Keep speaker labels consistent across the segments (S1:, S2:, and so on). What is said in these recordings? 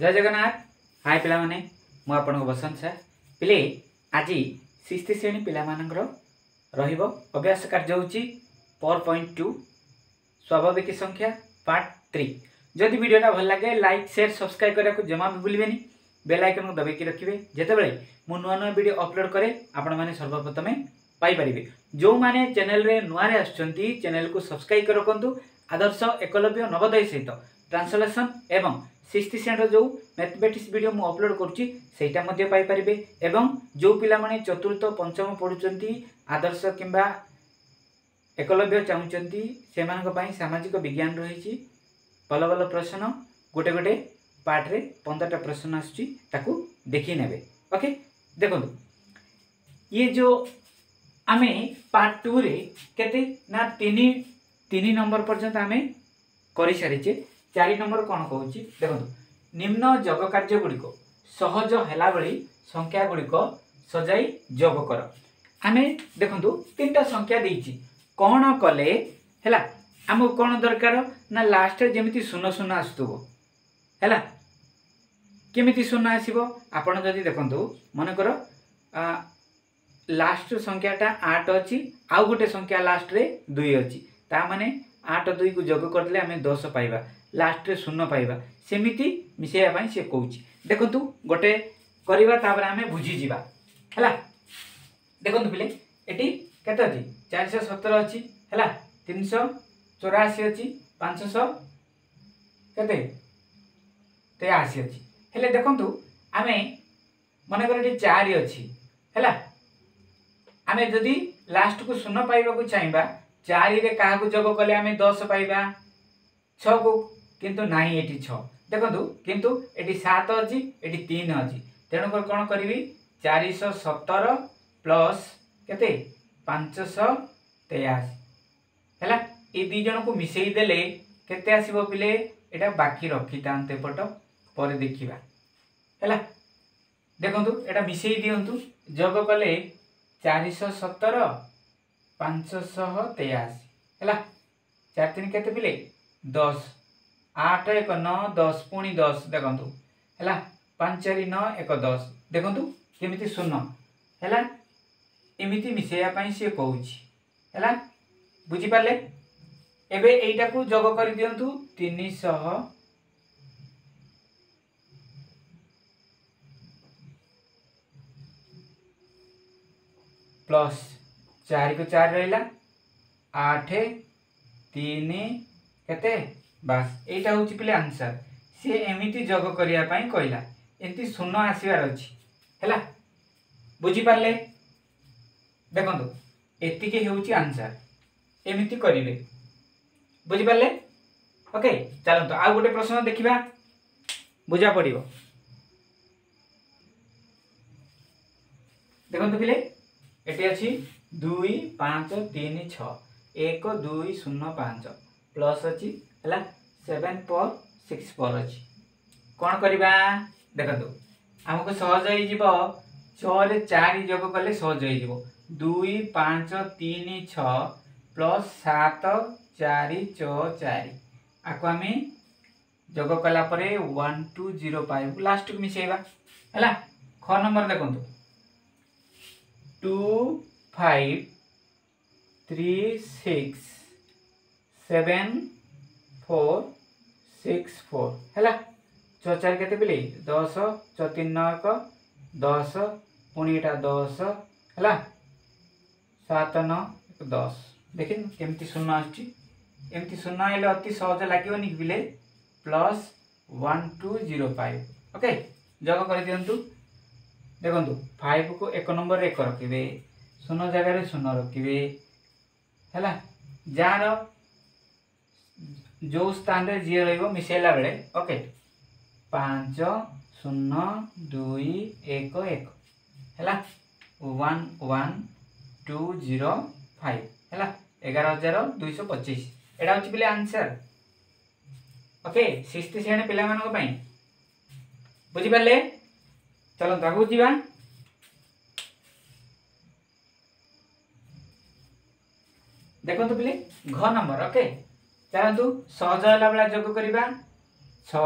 S1: जय जगन्नाथ। हाय पिला माने मु आपन बसंत सर पिले आज 6th श्रेणी पिला मानकर रहिबो अभ्यास कार्य होची PowerPoint 2 स्वाभाविक संख्या पार्ट 3। जदि वीडियोटा भल लगे लाइक शेयर सब्सक्राइब करने को जमा भी भूलिबेनी। बेल आइकन को दबाई रखिए जेतेबेले मु नुआ नुआ वीडियो अपलोड करे आपण माने सर्वप्रथमे पाई परिबे। जो माने चैनल रे नुआ रे आछंती चैनल को सब्सक्राइब कर रखंतु। आदर्श एकलव्य नवोदय सहित ट्रांसलेशन एवं 6th श्रेणी जो मैथमेटिक्स वीडियो मु अपलोड करूची सेटा मध्ये पाई परिबे। एवं जो पिला माने चतुर्थ पंचम पढुचंती आदर्श किंबा एकलव्य चाहूचंती सेमानक पई सामाजिक विज्ञान रहिची भल भल प्रश्न गोटे गोटे पार्ट रे 15टा प्रश्न आछी ताकू देखि नेबे। ओके देखो ये जो आमे पार्ट 2 रे केते ना 3 नंबर पर्यंत आमे करि सारिचे। 4 नंबर कौन कहूँ देखो निम्न जोग कार्य गुड़िक सहज है भली संख्या गुड़िक सजाई जोग कर। आमे देखो 3टा संख्या देइछि कौन कले हैला आमको कौन दरकार ना लास्ट जेमिति शून्य शून्य आसुथबो हैला केमिति शून्य आसीबो आपण जदि देखंतु मन कर लास्ट संख्याटा 8 अछि आउ गोटे संख्या लास्ट रे 2 अछि ता माने 8 2 को जोग करले आमे 10 पाइबा लास्ट रे शून्य पाइबा सेमिति मिसेया पई से कहूची। देखंतु गोटे करिबा तापर आमे बुझी जिबा हैला। देखंतु पिले एटी केते अछि 417 अछि हैला 384 अछि 500 केते 83 अछि हेले देखंतु आमे माने कर एटी 4 अछि हैला आमे जदी लास्ट को शून्य पाइबा को चाहबा 4 रे काहा को जोग कले आमे 10 पाइबा 6 को किंतु नाही एटी 6 देखंतु किंतु एटी 7 अछि एटी 3 अछि तेणु कर कोन करिवि 417 प्लस केते 583 हैला ए दी जन को मिसेई देले केते आसीबो पिले एटा बाकी रखि तांते पट पर देखिबा हैला। देखंतु एटा मिसेई दियंतु जोग कले 417 583 हैला 4 3 केते पिले 10 8 1 9 10 पुणी 10 देखंतु हैला 5 4 9 1 10 देखंतु केमिति शून्य हैला एमिति मिसेया पई से कहूची हैला बुझी पाले। एबे एइटा को जोग कर दियंतु 300 प्लस 4 को 4 रहिला 8 3 केते बस एटा होची पिले आंसर से एमिति जोग करिया पई कहला एंती शून्य आसीबार अछि हैला बुझी पाले। देखंतु एति के होची आंसर एमिति करिवे बुझी पाले। ओके चलंतु आ गोटे प्रश्न देखिबा बुझा पड़िबो। देखंतु पिले एटी अछि 2 5 3 6 1 2 0 5 प्लस अछि हैला 7 4 6 4 अछि कोन करिबा देखंतु हमको सहज होई जिवो 6 रे 4 जोग कले सहज होई जिवो 2 5 3 6 प्लस 7 4 6 4 आको आमे जोग कला परे 1 2 0 5 लास्ट को मिसेबा हैला। ख नंबर देखंतु 2 5 3 6 7 4 6 4 हैला 6 4 केते पिले 10 6 3 9 1 10 पुणी एटा 10 हैला 7 9 10 देखिन केमती शून्य आछि एमती शून्य आइले अति सहज लागियो नि पिले प्लस 1 2 0 5 ओके जोग कर दियंतु। देखंतु 5 को 1 नंबर रे 1 रखिबे शून्य जगह रे शून्य रखिबे हैला जार जो स्थान रे जे रहइबो मिसेला बेले ओके 5 0 2 1 1 हैला 1 1 2 0 5 हैला 11225 एडा होची पिले आंसर। ओके 6th श्रेणी पिला मानक पई बुझी पाले। चलो ताकू जीवा देखंतु पिले घ नंबर ओके चलंतु सहज होला बेला जोग करिबा 6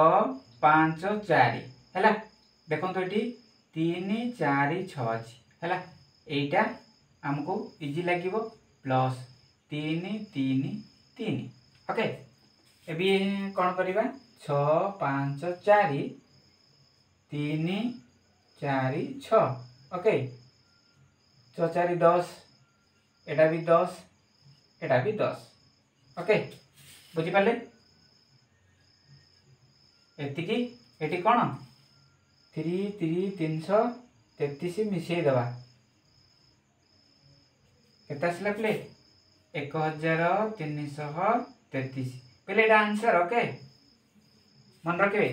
S1: 5 4 हैला देखो ये 3 4 6 अच्छी है यहीटा आमको इजी लगे प्लस 3 3 3 ओके एबी कौन करवा 6 5 4 3 4 6 ओके 6 4 10 एटा भी 10 एटा भी 10 ओके बुझिपारे एतिकी एटी कौन 3 3 333 मिसई दवा केते आसला प्ले 1333 पहले एटा आंसर ओके मन रखे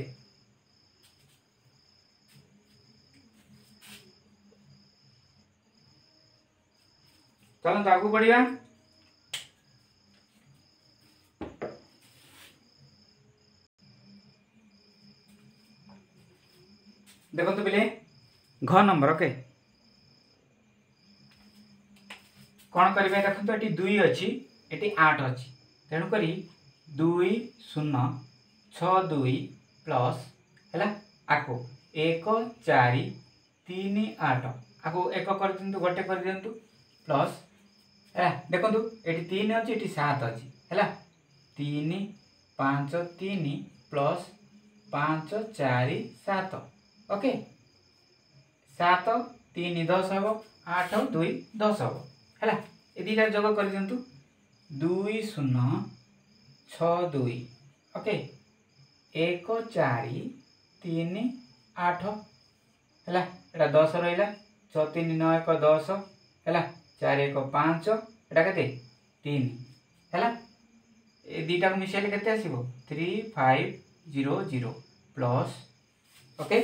S1: चलो तो आगू बढ़िया देखो तो पहले घ नंबर ओके कौन करेंगे देखो तो ये 2 अच्छी ये 8 अच्छी तेणुक 2 0 6 2 प्लस है आको 1 4 3 8 आको 1 कर दिंतु गोटे कर दिंतु प्लस है देखो ये 3 अच्छी ये 7 अच्छी है 3 5 3 प्लस 5 4 7 ओके 7 3 10 हम 8 2 10 हम है ये दीटा जोग कर दिंतु 2 0 6 2 ओके 1 4 3 8 है 10 रहा 6 3 9 1 10 है 4 1 5 एटा के 3 है ये दीटा को मिसाइले के 3 5 0 0 प्लस ओके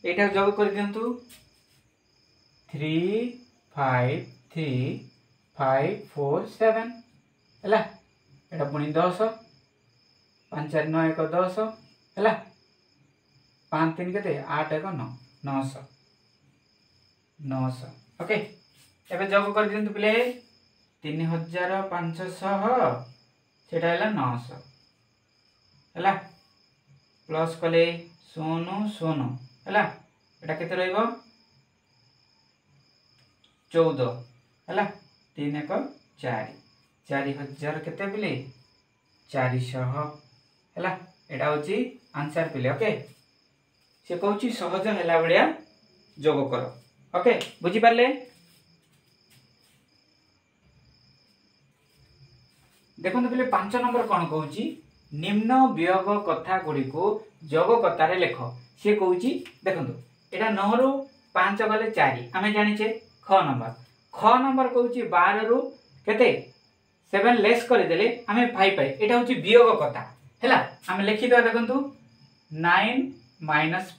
S1: एटा जोग कर दिंतु 3 5 3 5 4 7 है एटा पुणी 10 5 4 9 1 10 है 5 3 के 8 1 9 900 900 ओके एबे जोग कर दिंतु पिले 3500 सेटा है 900 है प्लस कले 0 0 है एटा केते रहइबो 14 है 3 1 4 4000 केते पिले 400 है एटा होची आंसर पिले ओके से कहूची सहज हैला बढिया जोग करो ओके बुझी पारले देखो तो पिले 5 नंबर कौन कहूची निम्न वियोग कथा गुडी को जोग कथारे लेख सी कहूची देखो एटा 9 रु 5 गले 4 आमे जानिचे ख नंबर कहूची 12 रु केते 7 लेस कर देले आमे 5 पाए एटा होची वियोग कथा हैला आमे लिखि दो देखंतु 9 - 5 =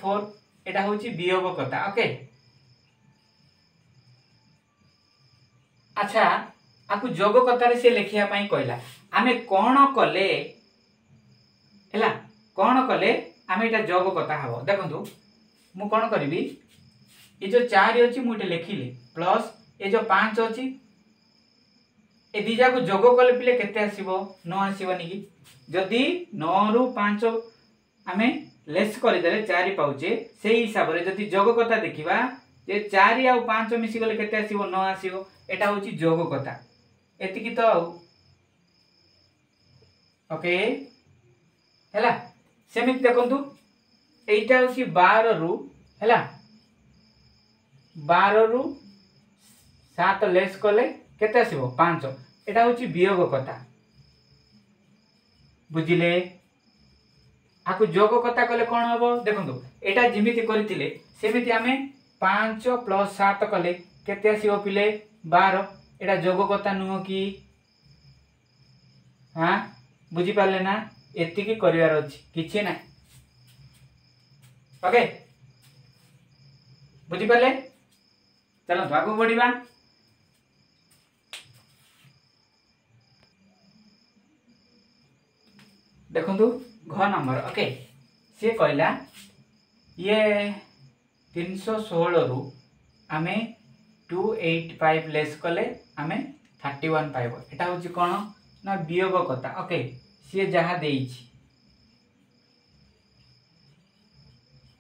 S1: 4 एटा होची वियोग कथा ओके अच्छा आकु जोग कथारे से लिखिया पई कहला आमे कोन कले हैला कोन कले आमे एटा जोग कथा हबो देखंतु मु कोन करबी ये जो 4 अछि मु एटा लिखिले प्लस ये जो 5 अछि ए दिजा को जोग कले पिले केते आसीबो 9 आसीबो नि जदी 9 रु 5 आमे लेस कर देले 4 पाउचे सेही हिसाब रे जदी जोग कथा देखिबा जे 4 आ 5 मिसी गले केते आसीबो 9 आसीबो एटा होची जोग कथा एतिकी तो ओके हैला सेमित देखंतु एटा होची 12 रु हैला 12 रु 7 लेस कले केते आसीबो 5 एटा होची वियोग कथा बुझिले आकु जोग कथा कले कोन हबो देखंतु एटा जिमिति करितिले सेमिति आमे 5 + 7 कले केते आसीबो पिले 12 एटा जोग कथा नुह कि हां बुझी पाले ना एतिकी करिवार अछि किछि ना ओके बुझी पाले चलो आगु बढ़िबा देखंतु घ नंबर ओके से कहला ये 316 रु आमे 285 लेस कले आमे 31 पाइब। एटा होची कोन ना वियोगकर्ता। ओके सी जहाँ देइछि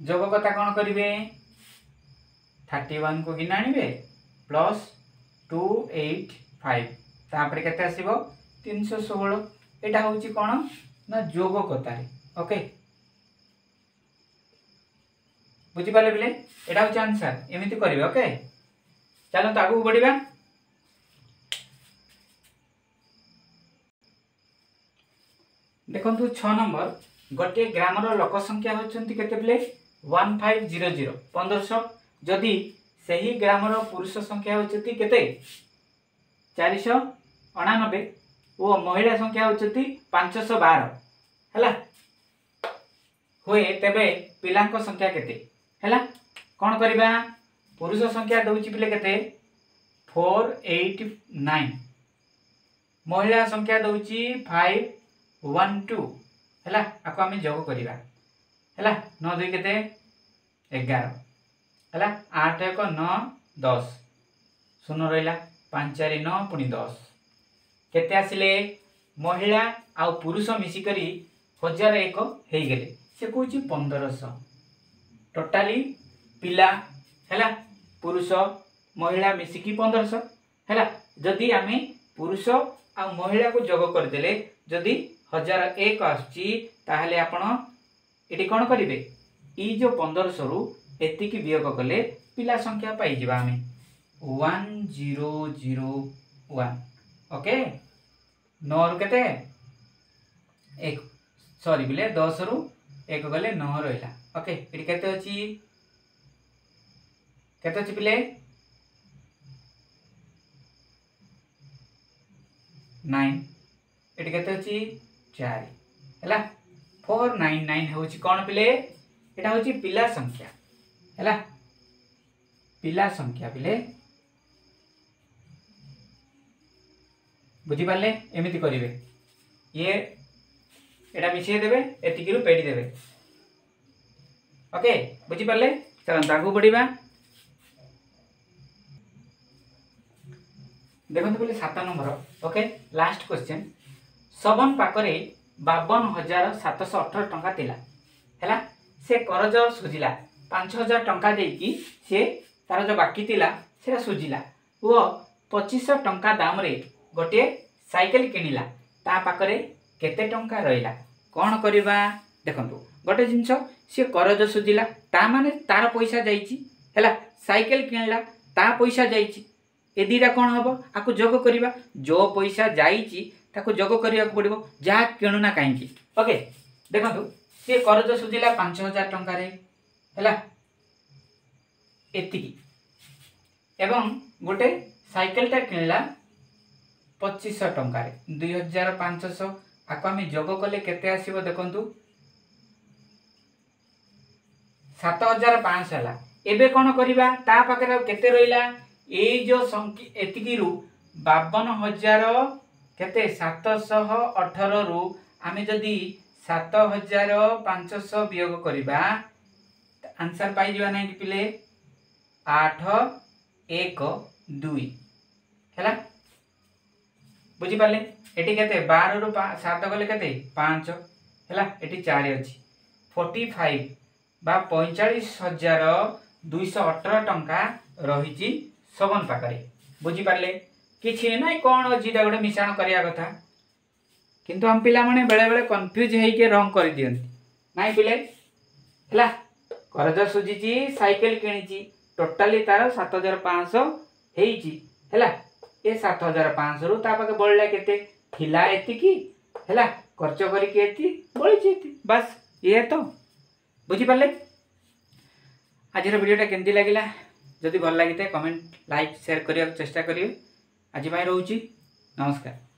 S1: जोगकर्ता कोन करिवे 31 को गिना आनिबे प्लस 285 तापर केते आसीबो 316। एटा होची कोन ना जोगकर्ता रे। ओके बुझी पाले बिले एटा होची आंसर एमिति करिवे। ओके चलो तो आगु बढ़िबा। देखंतु 6 नंबर गोटे ग्रामर लोक संख्या होचंती केते बिले 1500 1500 जदि सही ग्रामर पुरुष संख्या होचंती केते 499 ओ महिला संख्या होचंती 512 हला होए तबे पिलांक संख्या केते हला कोन करबा पुरुष संख्या दउची बिले केते 489 महिला संख्या दउची 512 हला आको आमे जोग करिबा हला 9 2 केते 11 हला 8 1 9 10 शून्य रहिला 5 4 9 पुनी 10 केते आसिले महिला आ पुरुष मिसी करी 1001 हेई गेले से कहूची 1500 टोटाली पिला हला पुरुष महिला मिसिकी 1500 हला जदि आमे पुरुष आ महिला को जोग कर देले जदि 1001 आछि ताहले आपण एटी कोन करिवे ई जो 1500 रु एतिकी वियोग कले पिला संख्या पाई जिबा आमे 1001 ओके 9 रु केते 1 सॉरी बिले 10 रु 1 गले 9 रहिला। ओके एटी केते अछि पिले 9 एटी केते अछि 4 हला 499 होची कोन पिले एटा होची पिला संख्या हला पिला संख्या पिले बुझी पाले एमिति करिवे ये एटा मिसे देबे एतिकी रु पेडी देबे। ओके बुझी पाले चलन तागु बढ़िबा। देखंतु बोले 7 नंबर ओके लास्ट क्वेश्चन सबन पाकरे 52,718 टंका थिला हैला से करज सुजिला 5,000 टंका देकी से तार जो बाकी थिला से सुजिला वो 2500 टंका दाम रे गोटे साइकिल किनिला ता पाकरे केते टंका रहिला कोन करबा। देखंतु गोटे जिंस से करज सुजिला ता माने तार पैसा जाईची हैला साइकिल किनला ता पैसा जाईची ए दीटा कोन हबो आकु जोग करिबा जो पैसा जाईची ताकु जोग करिया को पड़िबो जा किनुना काईकी। ओके देखंतु से करज सुजिला 5,000 टंका रे हैला एतिकी एवं गोटे साइकिल ता किनला 2500 टंका रे 2500 आकु आमे जोग कले केते आसीबो देखंतु 7,500 हला। एबे कोन करिबा ता पाकरे केते रहिला ए जो संख्या एतिकी रु 52,000 केते 718 रु आमे जदी 7,500 वियोग करिबा आंसर पाई जिबा नै कि पिले 8 1 2 हैला बुझी पाले एटी केते 12 रु 7 गले केते 5 हैला एटी 4 अछि 45 बा 45,218 टंका रहिची सबन पाकरे बुझी पाले किछि नै कोन जिटा गोटे मिश्रण करिया कथा किंतु हम पिला माने बेले बेले कंफ्यूज हेई के रंग कर दियंती नाइ पिले हला करज सुजिची साइकिल किनिची टोटली तार 7,500 हेईची हला ए 7,500 रु ता पाके बळला केते थिला एतिकी हला खर्च करी के एति बळीची बस ये तो बुझी पाले। आज वीडियोटा केमती लागिला जदि भल लगी कमेंट लाइक शेयर करने चेष्टा करिए। आज रहूची नमस्कार।